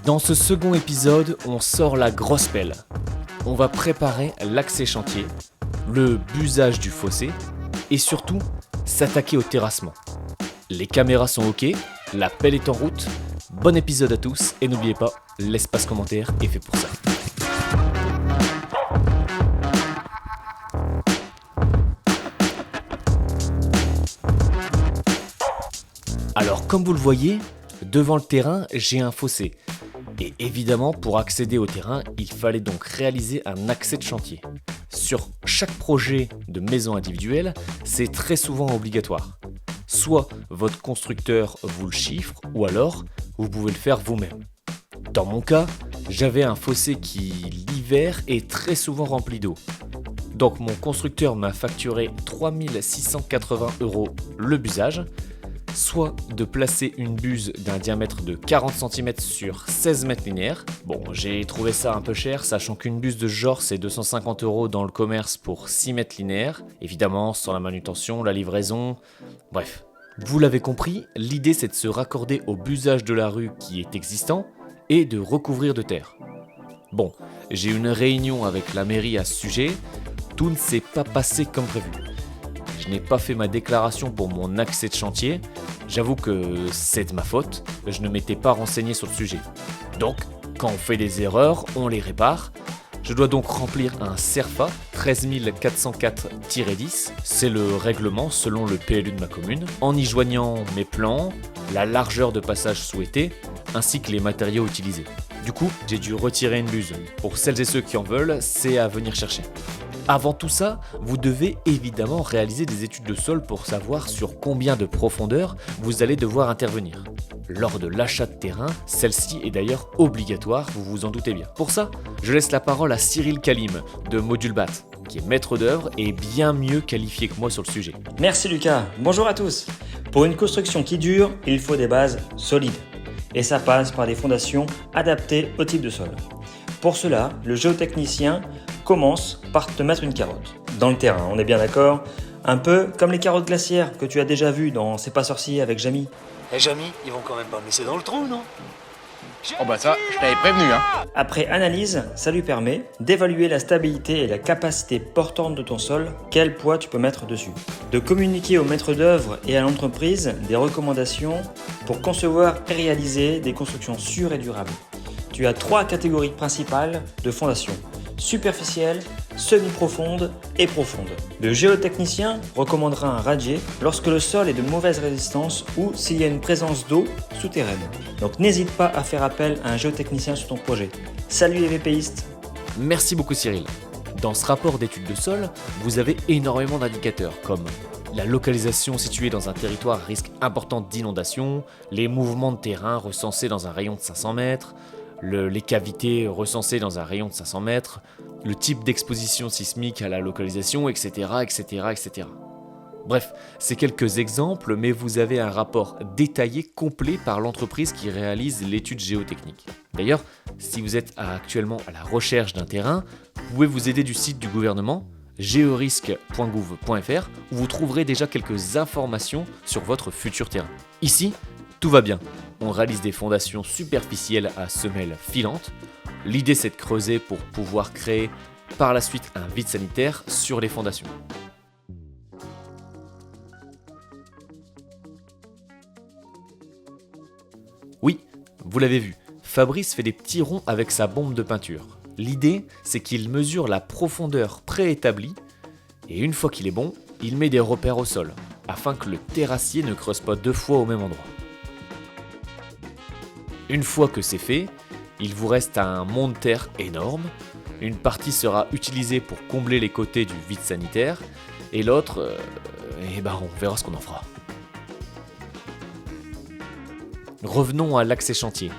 Dans ce second épisode, on sort la grosse pelle. On va préparer l'accès chantier, le busage du fossé et surtout s'attaquer au terrassement. Les caméras sont ok, la pelle est en route. Bon épisode à tous et n'oubliez pas, l'espace commentaire est fait pour ça. Alors comme vous le voyez, devant le terrain, j'ai un fossé. Et évidemment, pour accéder au terrain, il fallait donc réaliser un accès de chantier. Sur chaque projet de maison individuelle, c'est très souvent obligatoire. Soit votre constructeur vous le chiffre, ou alors vous pouvez le faire vous-même. Dans mon cas, j'avais un fossé qui, l'hiver, est très souvent rempli d'eau. Donc mon constructeur m'a facturé 3 680 € le busage, soit de placer une buse d'un diamètre de 40 cm sur 16 mètres linéaires. Bon, j'ai trouvé ça un peu cher, sachant qu'une buse de ce genre c'est 250 € dans le commerce pour 6 mètres linéaires. Évidemment, sans la manutention, la livraison, bref. Vous l'avez compris, l'idée c'est de se raccorder au busage de la rue qui est existant et de recouvrir de terre. Bon, j'ai eu une réunion avec la mairie à ce sujet, tout ne s'est pas passé comme prévu. Je n'ai pas fait ma déclaration pour mon accès de chantier. J'avoue que c'est de ma faute, je ne m'étais pas renseigné sur le sujet. Donc, quand on fait des erreurs, on les répare. Je dois donc remplir un CERFA 13404-10, c'est le règlement selon le PLU de ma commune, en y joignant mes plans, la largeur de passage souhaitée, ainsi que les matériaux utilisés. Du coup, j'ai dû retirer une buse. Pour celles et ceux qui en veulent, c'est à venir chercher. Avant tout ça, vous devez évidemment réaliser des études de sol pour savoir sur combien de profondeur vous allez devoir intervenir. Lors de l'achat de terrain, celle-ci est d'ailleurs obligatoire, vous vous en doutez bien. Pour ça, je laisse la parole à Cyril Kalim de Modulbat, qui est maître d'œuvre et bien mieux qualifié que moi sur le sujet. Merci Lucas, bonjour à tous. Pour une construction qui dure, il faut des bases solides. Et ça passe par des fondations adaptées au type de sol. Pour cela, le géotechnicien commence par te mettre une carotte dans le terrain, on est bien d'accord? Un peu comme les carottes glaciaires que tu as déjà vues dans C'est pas sorcier avec Jamy. Jamy, ils vont quand même pas me laisser dans le trou, non? Oh bah ça, je t'avais prévenu hein. Après analyse, ça lui permet d'évaluer la stabilité et la capacité portante de ton sol, quel poids tu peux mettre dessus. De communiquer au maître d'œuvre et à l'entreprise des recommandations pour concevoir et réaliser des constructions sûres et durables. Tu as 3 catégories principales de fondations: superficielle, semi-profonde et profonde. Le géotechnicien recommandera un radier lorsque le sol est de mauvaise résistance ou s'il y a une présence d'eau souterraine. Donc n'hésite pas à faire appel à un géotechnicien sur ton projet. Salut les VPistes! Merci beaucoup Cyril. Dans ce rapport d'études de sol, vous avez énormément d'indicateurs comme la localisation située dans un territoire à risque important d'inondation, les mouvements de terrain recensés dans un rayon de 500 mètres, les cavités recensées dans un rayon de 500 mètres, le type d'exposition sismique à la localisation, etc., etc., etc. Bref, c'est quelques exemples, mais vous avez un rapport détaillé, complet par l'entreprise qui réalise l'étude géotechnique. D'ailleurs, si vous êtes actuellement à la recherche d'un terrain, vous pouvez vous aider du site du gouvernement, georisque.gouv.fr, où vous trouverez déjà quelques informations sur votre futur terrain. Ici, tout va bien. On réalise des fondations superficielles à semelles filantes. L'idée c'est de creuser pour pouvoir créer par la suite un vide sanitaire sur les fondations. Oui, vous l'avez vu, Fabrice fait des petits ronds avec sa bombe de peinture. L'idée c'est qu'il mesure la profondeur préétablie et une fois qu'il est bon, il met des repères au sol afin que le terrassier ne creuse pas 2 fois au même endroit. Une fois que c'est fait, il vous reste un mont de terre énorme. Une partie sera utilisée pour combler les côtés du vide sanitaire et l'autre, on verra ce qu'on en fera. Revenons à l'accès chantier.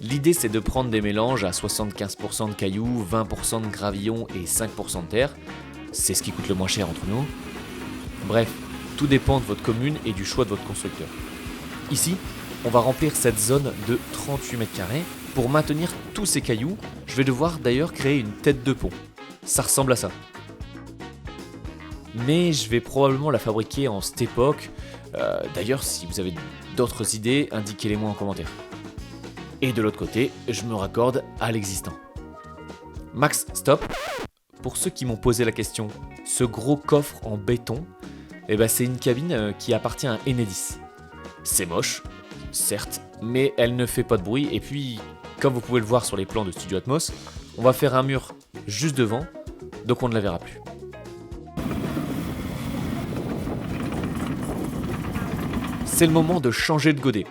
L'idée c'est de prendre des mélanges à 75% de cailloux, 20% de gravillon et 5% de terre. C'est ce qui coûte le moins cher entre nous. Bref, tout dépend de votre commune et du choix de votre constructeur. Ici, on va remplir cette zone de 38 mètres carrés. Pour maintenir tous ces cailloux, je vais devoir d'ailleurs créer une tête de pont. Ça ressemble à ça. Mais je vais probablement la fabriquer en cette époque. D'ailleurs, si vous avez d'autres idées, indiquez-les-moi en commentaire. Et de l'autre côté, je me raccorde à l'existant. Max, stop. Pour ceux qui m'ont posé la question, ce gros coffre en béton, c'est une cabine qui appartient à Enedis. C'est moche, certes, mais elle ne fait pas de bruit. Et puis, comme vous pouvez le voir sur les plans de Studio Atmos, on va faire un mur juste devant, donc on ne la verra plus. C'est le moment de changer de godet.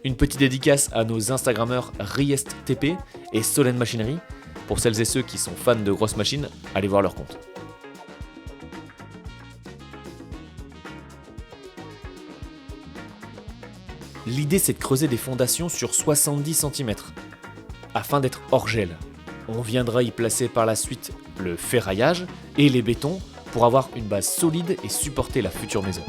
Une petite dédicace à nos Instagrammeurs RiestTP et Solène Machinerie. Pour celles et ceux qui sont fans de grosses machines, allez voir leur compte. L'idée, c'est de creuser des fondations sur 70 cm, afin d'être hors gel. On viendra y placer par la suite le ferraillage et les bétons pour avoir une base solide et supporter la future maison.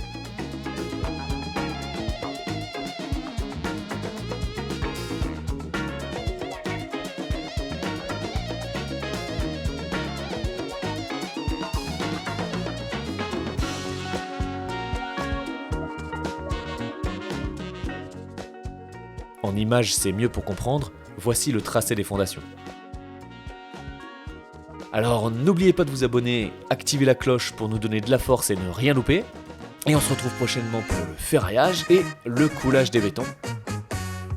En images, c'est mieux pour comprendre, voici le tracé des fondations. Alors n'oubliez pas de vous abonner, activer la cloche pour nous donner de la force et ne rien louper. Et on se retrouve prochainement pour le ferraillage et le coulage des bétons.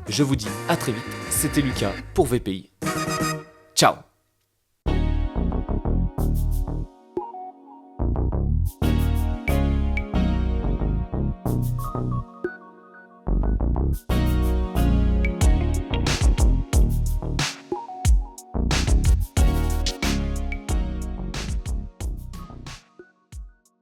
Je vous dis à très vite, c'était Lucas pour VPI. Ciao!